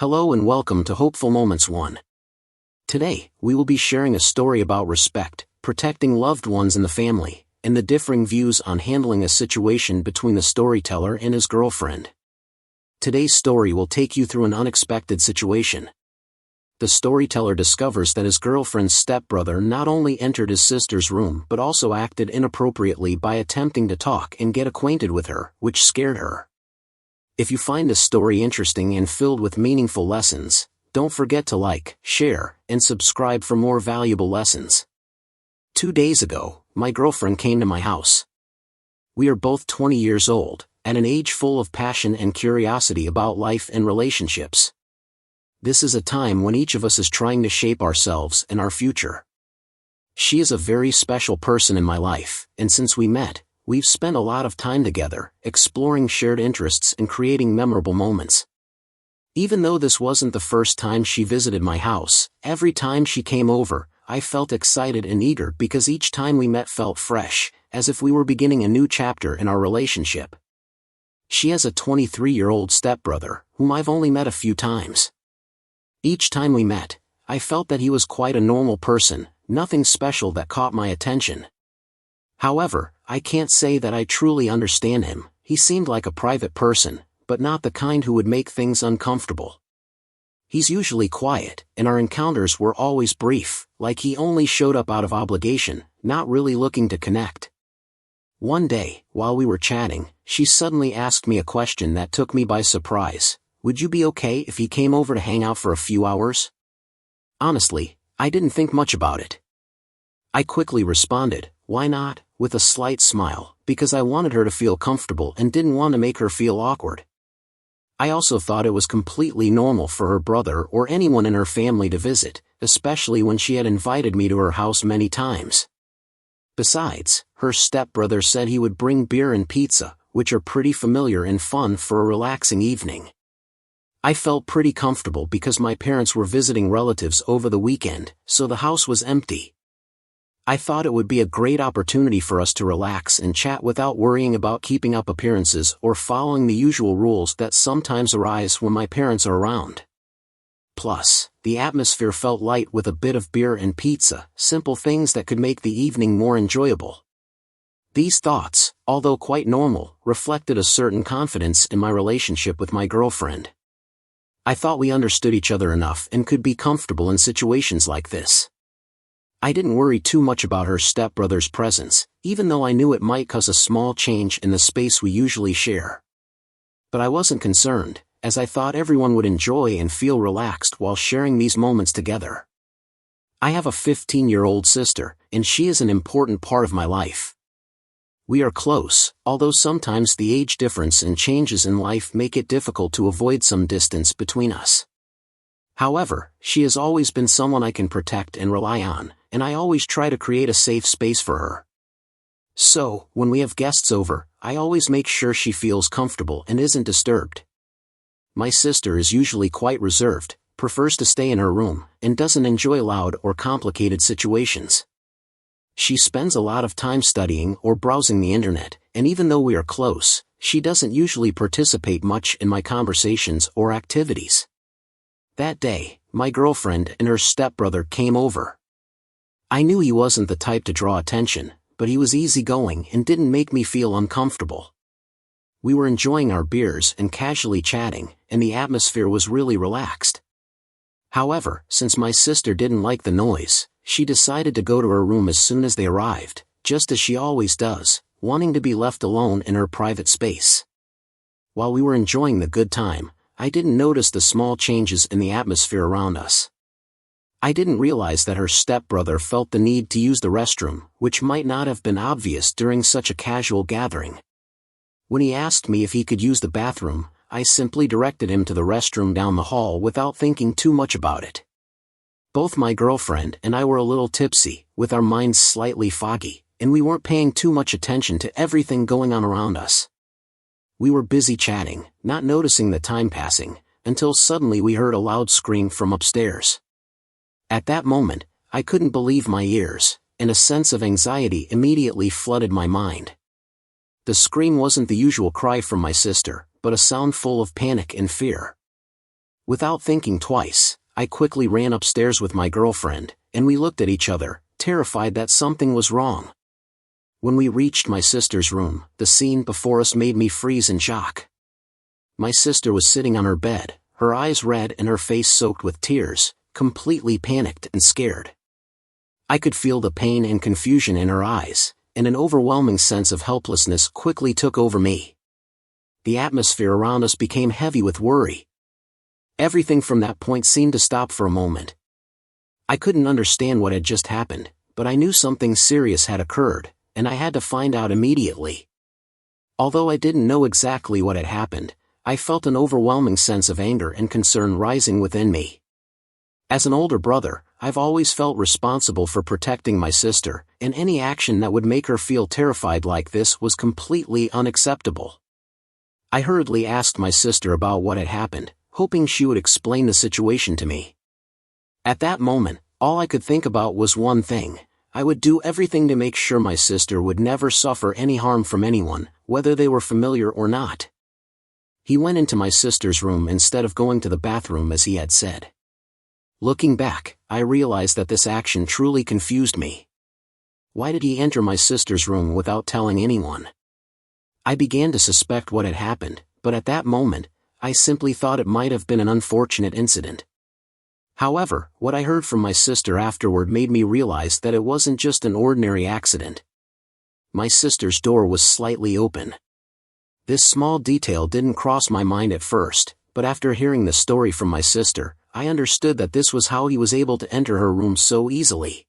Hello and welcome to Hopeful Moments 1. Today, we will be sharing a story about respect, protecting loved ones in the family, and the differing views on handling a situation between the storyteller and his girlfriend. Today's story will take you through an unexpected situation. The storyteller discovers that his girlfriend's stepbrother not only entered his sister's room but also acted inappropriately by attempting to talk and get acquainted with her, which scared her. If you find this story interesting and filled with meaningful lessons, don't forget to like, share, and subscribe for more valuable lessons. 2 days ago, my girlfriend came to my house. We are both 20 years old, at an age full of passion and curiosity about life and relationships. This is a time when each of us is trying to shape ourselves and our future. She is a very special person in my life, and since we met, we've spent a lot of time together, exploring shared interests and creating memorable moments. Even though this wasn't the first time she visited my house, every time she came over, I felt excited and eager because each time we met felt fresh, as if we were beginning a new chapter in our relationship. She has a 23-year-old stepbrother, whom I've only met a few times. Each time we met, I felt that he was quite a normal person, nothing special that caught my attention. However, I can't say that I truly understand him. He seemed like a private person, but not the kind who would make things uncomfortable. He's usually quiet, and our encounters were always brief, like he only showed up out of obligation, not really looking to connect. One day, while we were chatting, she suddenly asked me a question that took me by surprise. Would you be okay if he came over to hang out for a few hours? Honestly, I didn't think much about it. I quickly responded, why not, with a slight smile, because I wanted her to feel comfortable and didn't want to make her feel awkward. I also thought it was completely normal for her brother or anyone in her family to visit, especially when she had invited me to her house many times. Besides, her stepbrother said he would bring beer and pizza, which are pretty familiar and fun for a relaxing evening. I felt pretty comfortable because my parents were visiting relatives over the weekend, so the house was empty. I thought it would be a great opportunity for us to relax and chat without worrying about keeping up appearances or following the usual rules that sometimes arise when my parents are around. Plus, the atmosphere felt light with a bit of beer and pizza, simple things that could make the evening more enjoyable. These thoughts, although quite normal, reflected a certain confidence in my relationship with my girlfriend. I thought we understood each other enough and could be comfortable in situations like this. I didn't worry too much about her stepbrother's presence, even though I knew it might cause a small change in the space we usually share. But I wasn't concerned, as I thought everyone would enjoy and feel relaxed while sharing these moments together. I have a 15-year-old sister, and she is an important part of my life. We are close, although sometimes the age difference and changes in life make it difficult to avoid some distance between us. However, she has always been someone I can protect and rely on, and I always try to create a safe space for her. So, when we have guests over, I always make sure she feels comfortable and isn't disturbed. My sister is usually quite reserved, prefers to stay in her room, and doesn't enjoy loud or complicated situations. She spends a lot of time studying or browsing the internet, and even though we are close, she doesn't usually participate much in my conversations or activities. That day, my girlfriend and her stepbrother came over. I knew he wasn't the type to draw attention, but he was easygoing and didn't make me feel uncomfortable. We were enjoying our beers and casually chatting, and the atmosphere was really relaxed. However, since my sister didn't like the noise, she decided to go to her room as soon as they arrived, just as she always does, wanting to be left alone in her private space. While we were enjoying the good time, I didn't notice the small changes in the atmosphere around us. I didn't realize that her stepbrother felt the need to use the restroom, which might not have been obvious during such a casual gathering. When he asked me if he could use the bathroom, I simply directed him to the restroom down the hall without thinking too much about it. Both my girlfriend and I were a little tipsy, with our minds slightly foggy, and we weren't paying too much attention to everything going on around us. We were busy chatting, not noticing the time passing, until suddenly we heard a loud scream from upstairs. At that moment, I couldn't believe my ears, and a sense of anxiety immediately flooded my mind. The scream wasn't the usual cry from my sister, but a sound full of panic and fear. Without thinking twice, I quickly ran upstairs with my girlfriend, and we looked at each other, terrified that something was wrong. When we reached my sister's room, the scene before us made me freeze in shock. My sister was sitting on her bed, her eyes red and her face soaked with tears, completely panicked and scared. I could feel the pain and confusion in her eyes, and an overwhelming sense of helplessness quickly took over me. The atmosphere around us became heavy with worry. Everything from that point seemed to stop for a moment. I couldn't understand what had just happened, but I knew something serious had occurred, and I had to find out immediately. Although I didn't know exactly what had happened, I felt an overwhelming sense of anger and concern rising within me. As an older brother, I've always felt responsible for protecting my sister, and any action that would make her feel terrified like this was completely unacceptable. I hurriedly asked my sister about what had happened, hoping she would explain the situation to me. At that moment, all I could think about was one thing: I would do everything to make sure my sister would never suffer any harm from anyone, whether they were familiar or not. He went into my sister's room instead of going to the bathroom as he had said. Looking back, I realized that this action truly confused me. Why did he enter my sister's room without telling anyone? I began to suspect what had happened, but at that moment, I simply thought it might have been an unfortunate incident. However, what I heard from my sister afterward made me realize that it wasn't just an ordinary accident. My sister's door was slightly open. This small detail didn't cross my mind at first, but after hearing the story from my sister, I understood that this was how he was able to enter her room so easily.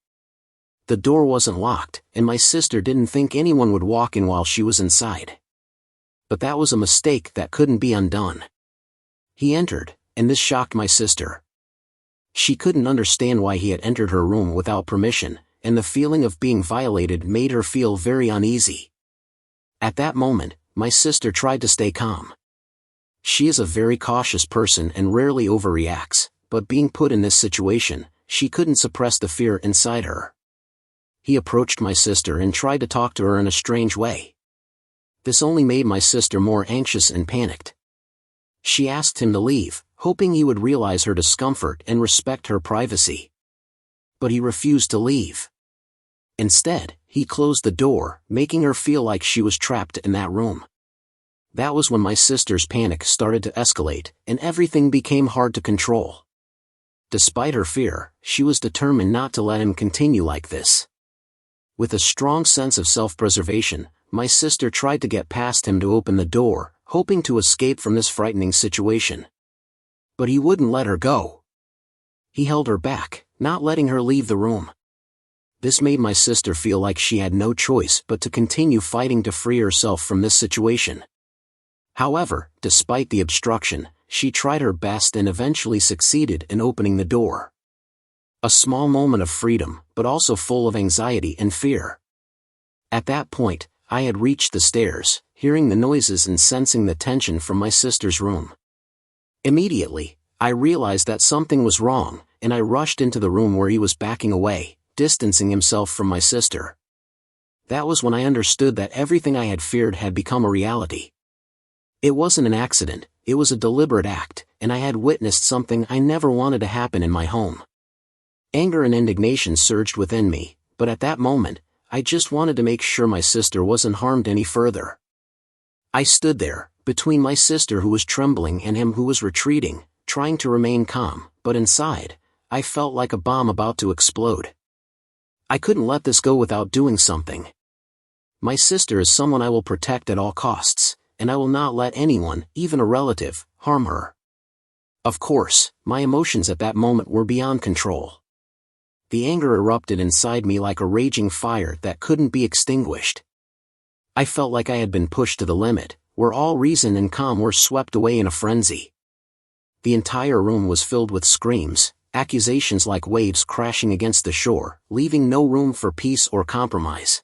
The door wasn't locked, and my sister didn't think anyone would walk in while she was inside. But that was a mistake that couldn't be undone. He entered, and this shocked my sister. She couldn't understand why he had entered her room without permission, and the feeling of being violated made her feel very uneasy. At that moment, my sister tried to stay calm. She is a very cautious person and rarely overreacts, but being put in this situation, she couldn't suppress the fear inside her. He approached my sister and tried to talk to her in a strange way. This only made my sister more anxious and panicked. She asked him to leave, hoping he would realize her discomfort and respect her privacy. But he refused to leave. Instead, he closed the door, making her feel like she was trapped in that room. That was when my sister's panic started to escalate, and everything became hard to control. Despite her fear, she was determined not to let him continue like this. With a strong sense of self-preservation, my sister tried to get past him to open the door, hoping to escape from this frightening situation. But he wouldn't let her go. He held her back, not letting her leave the room. This made my sister feel like she had no choice but to continue fighting to free herself from this situation. However, despite the obstruction, she tried her best and eventually succeeded in opening the door. A small moment of freedom, but also full of anxiety and fear. At that point, I had reached the stairs, hearing the noises and sensing the tension from my sister's room. Immediately, I realized that something was wrong, and I rushed into the room where he was backing away, distancing himself from my sister. That was when I understood that everything I had feared had become a reality. It wasn't an accident, it was a deliberate act, and I had witnessed something I never wanted to happen in my home. Anger and indignation surged within me, but at that moment, I just wanted to make sure my sister wasn't harmed any further. I stood there, between my sister who was trembling and him who was retreating, trying to remain calm, but inside, I felt like a bomb about to explode. I couldn't let this go without doing something. My sister is someone I will protect at all costs, and I will not let anyone, even a relative, harm her. Of course, my emotions at that moment were beyond control. The anger erupted inside me like a raging fire that couldn't be extinguished. I felt like I had been pushed to the limit, where all reason and calm were swept away in a frenzy. The entire room was filled with screams, accusations like waves crashing against the shore, leaving no room for peace or compromise.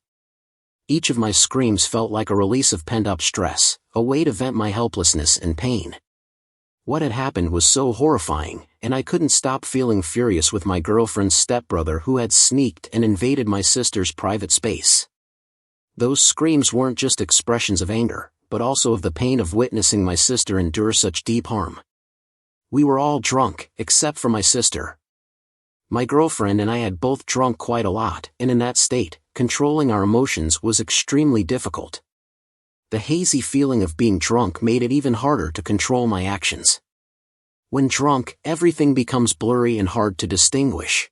Each of my screams felt like a release of pent-up stress, a way to vent my helplessness and pain. What had happened was so horrifying, and I couldn't stop feeling furious with my girlfriend's stepbrother who had sneaked and invaded my sister's private space. Those screams weren't just expressions of anger, but also of the pain of witnessing my sister endure such deep harm. We were all drunk, except for my sister. My girlfriend and I had both drunk quite a lot, and in that state, controlling our emotions was extremely difficult. The hazy feeling of being drunk made it even harder to control my actions. When drunk, everything becomes blurry and hard to distinguish.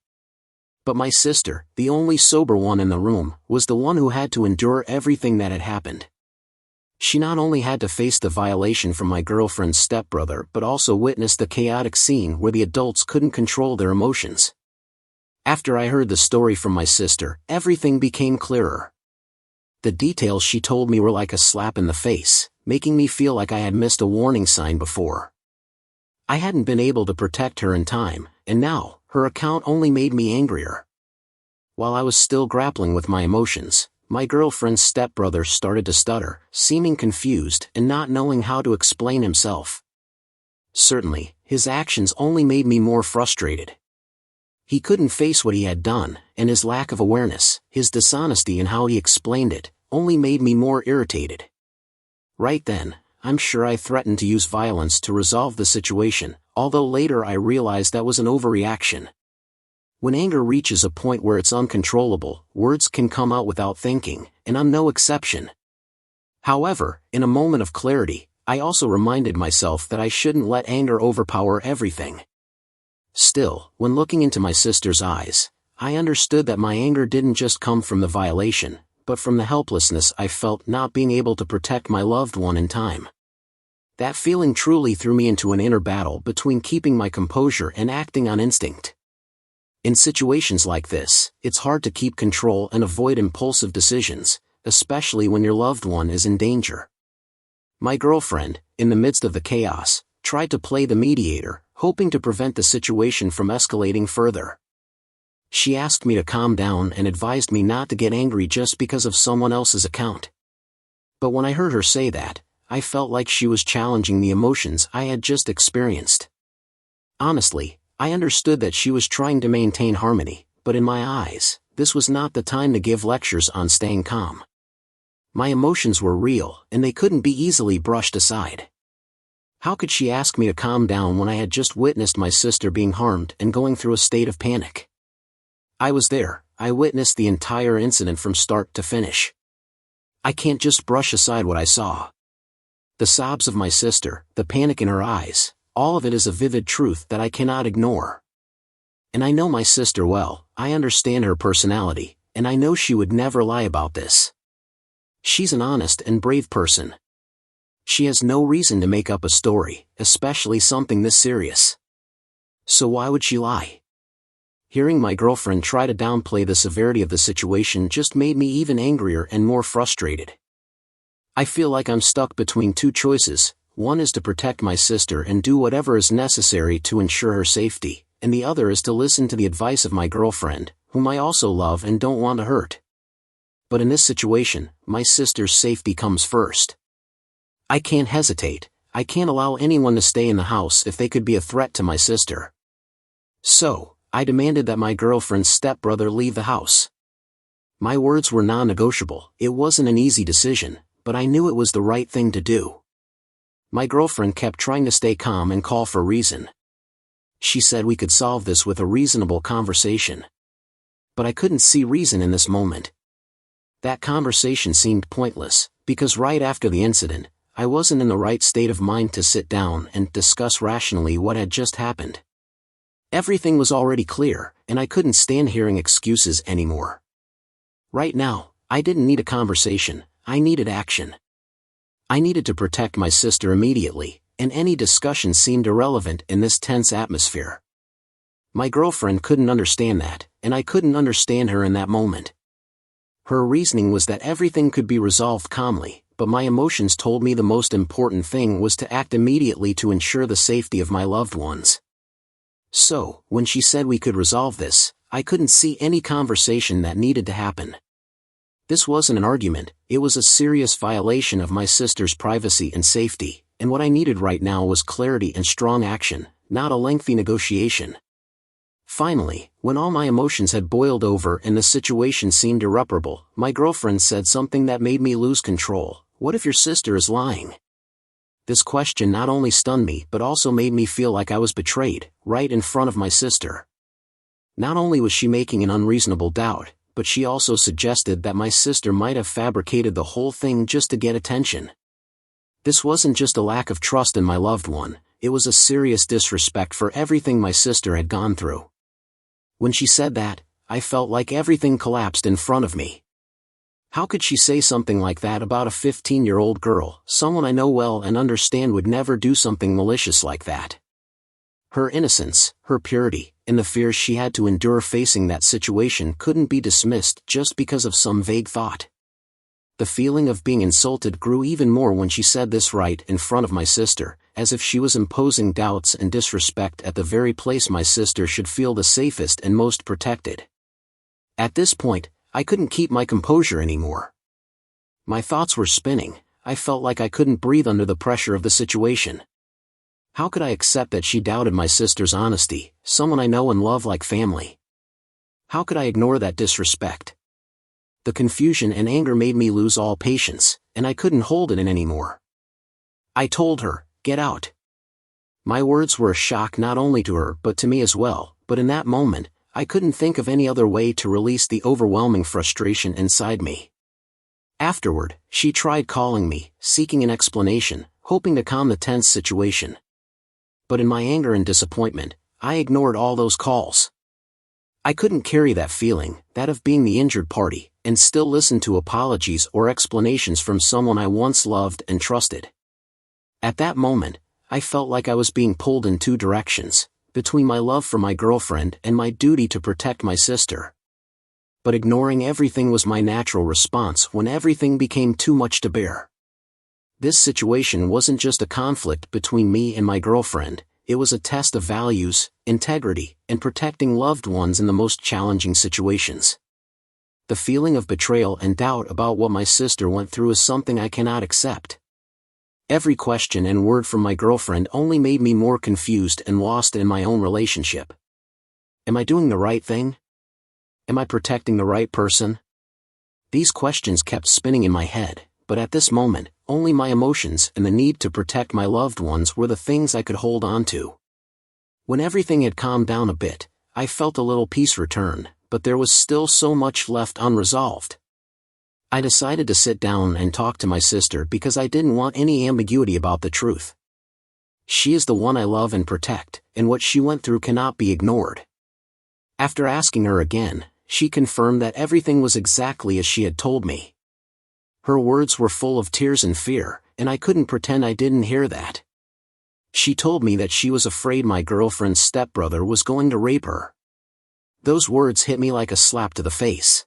But my sister, the only sober one in the room, was the one who had to endure everything that had happened. She not only had to face the violation from my girlfriend's stepbrother but also witnessed the chaotic scene where the adults couldn't control their emotions. After I heard the story from my sister, everything became clearer. The details she told me were like a slap in the face, making me feel like I had missed a warning sign before. I hadn't been able to protect her in time, and now, her account only made me angrier. While I was still grappling with my emotions, my girlfriend's stepbrother started to stutter, seeming confused and not knowing how to explain himself. Certainly, his actions only made me more frustrated. He couldn't face what he had done, and his lack of awareness, his dishonesty in how he explained it, only made me more irritated. Right then, I'm sure I threatened to use violence to resolve the situation, although later I realized that was an overreaction. When anger reaches a point where it's uncontrollable, words can come out without thinking, and I'm no exception. However, in a moment of clarity, I also reminded myself that I shouldn't let anger overpower everything. Still, when looking into my sister's eyes, I understood that my anger didn't just come from the violation, but from the helplessness I felt not being able to protect my loved one in time. That feeling truly threw me into an inner battle between keeping my composure and acting on instinct. In situations like this, it's hard to keep control and avoid impulsive decisions, especially when your loved one is in danger. My girlfriend, in the midst of the chaos, tried to play the mediator, hoping to prevent the situation from escalating further. She asked me to calm down and advised me not to get angry just because of someone else's account. But when I heard her say that, I felt like she was challenging the emotions I had just experienced. Honestly, I understood that she was trying to maintain harmony, but in my eyes, this was not the time to give lectures on staying calm. My emotions were real, and they couldn't be easily brushed aside. How could she ask me to calm down when I had just witnessed my sister being harmed and going through a state of panic? I was there, I witnessed the entire incident from start to finish. I can't just brush aside what I saw. The sobs of my sister, the panic in her eyes, all of it is a vivid truth that I cannot ignore. And I know my sister well, I understand her personality, and I know she would never lie about this. She's an honest and brave person. She has no reason to make up a story, especially something this serious. So why would she lie? Hearing my girlfriend try to downplay the severity of the situation just made me even angrier and more frustrated. I feel like I'm stuck between two choices. One is to protect my sister and do whatever is necessary to ensure her safety, and the other is to listen to the advice of my girlfriend, whom I also love and don't want to hurt. But in this situation, my sister's safety comes first. I can't hesitate. I can't allow anyone to stay in the house if they could be a threat to my sister. So, I demanded that my girlfriend's stepbrother leave the house. My words were non-negotiable. It wasn't an easy decision, but I knew it was the right thing to do. My girlfriend kept trying to stay calm and call for reason. She said we could solve this with a reasonable conversation. But I couldn't see reason in this moment. That conversation seemed pointless, because right after the incident, I wasn't in the right state of mind to sit down and discuss rationally what had just happened. Everything was already clear, and I couldn't stand hearing excuses anymore. Right now, I didn't need a conversation, I needed action. I needed to protect my sister immediately, and any discussion seemed irrelevant in this tense atmosphere. My girlfriend couldn't understand that, and I couldn't understand her in that moment. Her reasoning was that everything could be resolved calmly, but my emotions told me the most important thing was to act immediately to ensure the safety of my loved ones. So, when she said we could resolve this, I couldn't see any conversation that needed to happen. This wasn't an argument, it was a serious violation of my sister's privacy and safety, and what I needed right now was clarity and strong action, not a lengthy negotiation. Finally, when all my emotions had boiled over and the situation seemed irreparable, my girlfriend said something that made me lose control. What if your sister is lying? This question not only stunned me but also made me feel like I was betrayed, right in front of my sister. Not only was she making an unreasonable doubt, but she also suggested that my sister might have fabricated the whole thing just to get attention. This wasn't just a lack of trust in my loved one, it was a serious disrespect for everything my sister had gone through. When she said that, I felt like everything collapsed in front of me. How could she say something like that about a 15-year-old girl, someone I know well and understand would never do something malicious like that? Her innocence, her purity, and the fears she had to endure facing that situation couldn't be dismissed just because of some vague thought. The feeling of being insulted grew even more when she said this right in front of my sister, as if she was imposing doubts and disrespect at the very place my sister should feel the safest and most protected. At this point, I couldn't keep my composure anymore. My thoughts were spinning. I felt like I couldn't breathe under the pressure of the situation. How could I accept that she doubted my sister's honesty, someone I know and love like family? How could I ignore that disrespect? The confusion and anger made me lose all patience, and I couldn't hold it in anymore. I told her, "Get out." My words were a shock not only to her but to me as well, but in that moment, I couldn't think of any other way to release the overwhelming frustration inside me. Afterward, she tried calling me, seeking an explanation, hoping to calm the tense situation. But in my anger and disappointment, I ignored all those calls. I couldn't carry that feeling, that of being the injured party, and still listen to apologies or explanations from someone I once loved and trusted. At that moment, I felt like I was being pulled in two directions, between my love for my girlfriend and my duty to protect my sister. But ignoring everything was my natural response when everything became too much to bear. This situation wasn't just a conflict between me and my girlfriend, it was a test of values, integrity, and protecting loved ones in the most challenging situations. The feeling of betrayal and doubt about what my sister went through is something I cannot accept. Every question and word from my girlfriend only made me more confused and lost in my own relationship. Am I doing the right thing? Am I protecting the right person? These questions kept spinning in my head, but at this moment, only my emotions and the need to protect my loved ones were the things I could hold on to. When everything had calmed down a bit, I felt a little peace return, but there was still so much left unresolved. I decided to sit down and talk to my sister because I didn't want any ambiguity about the truth. She is the one I love and protect, and what she went through cannot be ignored. After asking her again, she confirmed that everything was exactly as she had told me. Her words were full of tears and fear, and I couldn't pretend I didn't hear that. She told me that she was afraid my girlfriend's stepbrother was going to rape her. Those words hit me like a slap to the face.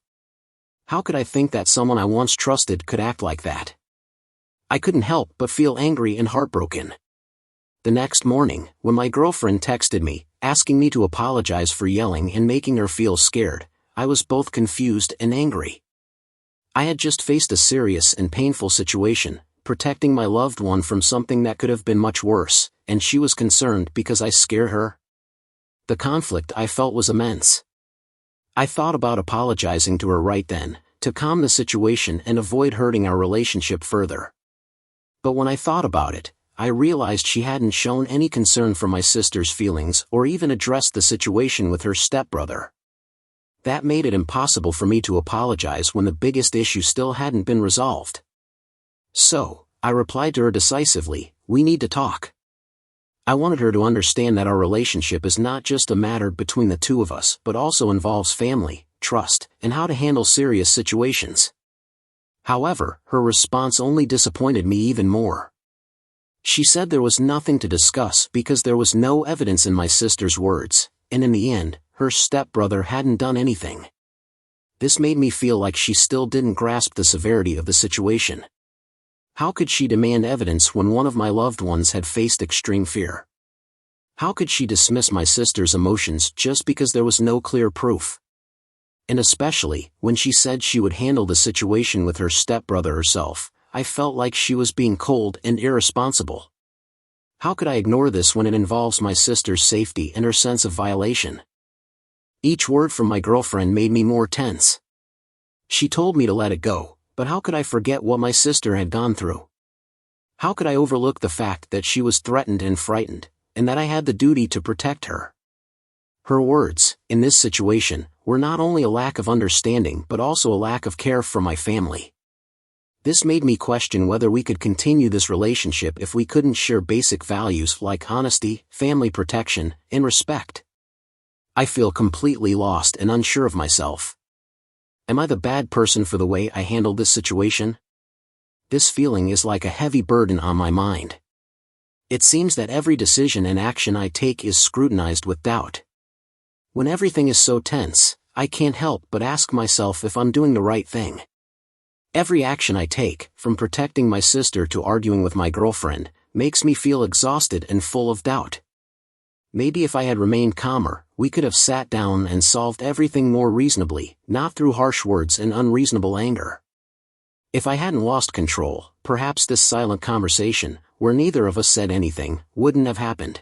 How could I think that someone I once trusted could act like that? I couldn't help but feel angry and heartbroken. The next morning, when my girlfriend texted me, asking me to apologize for yelling and making her feel scared, I was both confused and angry. I had just faced a serious and painful situation, protecting my loved one from something that could have been much worse, and she was concerned because I scared her. The conflict I felt was immense. I thought about apologizing to her right then, to calm the situation and avoid hurting our relationship further. But when I thought about it, I realized she hadn't shown any concern for my sister's feelings or even addressed the situation with her stepbrother. That made it impossible for me to apologize when the biggest issue still hadn't been resolved. So, I replied to her decisively, "We need to talk." I wanted her to understand that our relationship is not just a matter between the two of us but also involves family, trust, and how to handle serious situations. However, her response only disappointed me even more. She said there was nothing to discuss because there was no evidence in my sister's words, and in the end, her stepbrother hadn't done anything. This made me feel like she still didn't grasp the severity of the situation. How could she demand evidence when one of my loved ones had faced extreme fear? How could she dismiss my sister's emotions just because there was no clear proof? And especially, when she said she would handle the situation with her stepbrother herself, I felt like she was being cold and irresponsible. How could I ignore this when it involves my sister's safety and her sense of violation? Each word from my girlfriend made me more tense. She told me to let it go, but how could I forget what my sister had gone through? How could I overlook the fact that she was threatened and frightened, and that I had the duty to protect her? Her words, in this situation, were not only a lack of understanding but also a lack of care for my family. This made me question whether we could continue this relationship if we couldn't share basic values like honesty, family protection, and respect. I feel completely lost and unsure of myself. Am I the bad person for the way I handled this situation? This feeling is like a heavy burden on my mind. It seems that every decision and action I take is scrutinized with doubt. When everything is so tense, I can't help but ask myself if I'm doing the right thing. Every action I take, from protecting my sister to arguing with my girlfriend, makes me feel exhausted and full of doubt. Maybe if I had remained calmer, we could have sat down and solved everything more reasonably, not through harsh words and unreasonable anger. If I hadn't lost control, perhaps this silent conversation, where neither of us said anything, wouldn't have happened.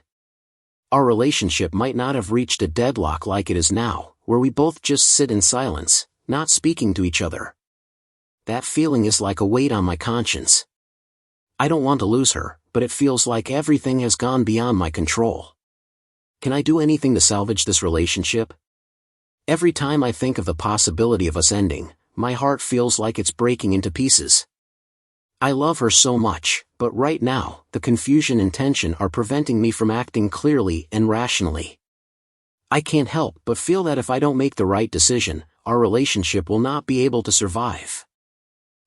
Our relationship might not have reached a deadlock like it is now, where we both just sit in silence, not speaking to each other. That feeling is like a weight on my conscience. I don't want to lose her, but it feels like everything has gone beyond my control. Can I do anything to salvage this relationship? Every time I think of the possibility of us ending, my heart feels like it's breaking into pieces. I love her so much, but right now, the confusion and tension are preventing me from acting clearly and rationally. I can't help but feel that if I don't make the right decision, our relationship will not be able to survive.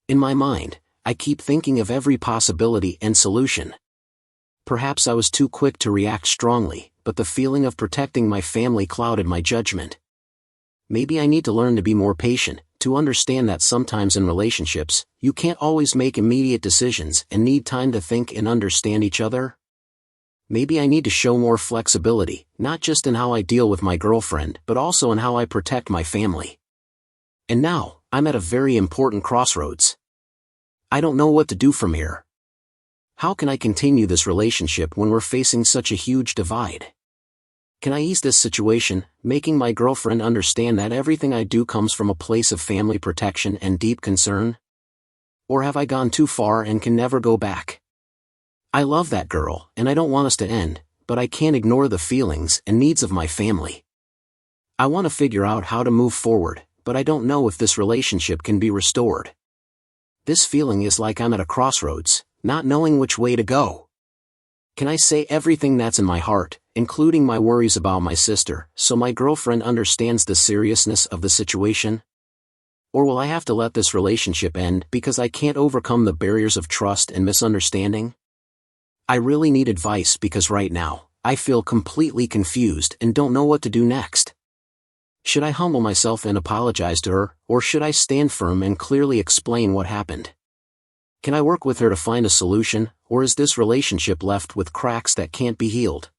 In my mind, I keep thinking of every possibility and solution. Perhaps I was too quick to react strongly, but the feeling of protecting my family clouded my judgment. Maybe I need to learn to be more patient, to understand that sometimes in relationships, you can't always make immediate decisions and need time to think and understand each other. Maybe I need to show more flexibility, not just in how I deal with my girlfriend, but also in how I protect my family. And now, I'm at a very important crossroads. I don't know what to do from here. How can I continue this relationship when we're facing such a huge divide? Can I ease this situation, making my girlfriend understand that everything I do comes from a place of family protection and deep concern? Or have I gone too far and can never go back? I love that girl, and I don't want us to end, but I can't ignore the feelings and needs of my family. I want to figure out how to move forward, but I don't know if this relationship can be restored. This feeling is like I'm at a crossroads, not knowing which way to go. Can I say everything that's in my heart, including my worries about my sister, so my girlfriend understands the seriousness of the situation? Or will I have to let this relationship end because I can't overcome the barriers of trust and misunderstanding? I really need advice because right now, I feel completely confused and don't know what to do next. Should I humble myself and apologize to her, or should I stand firm and clearly explain what happened? Can I work with her to find a solution, or is this relationship left with cracks that can't be healed?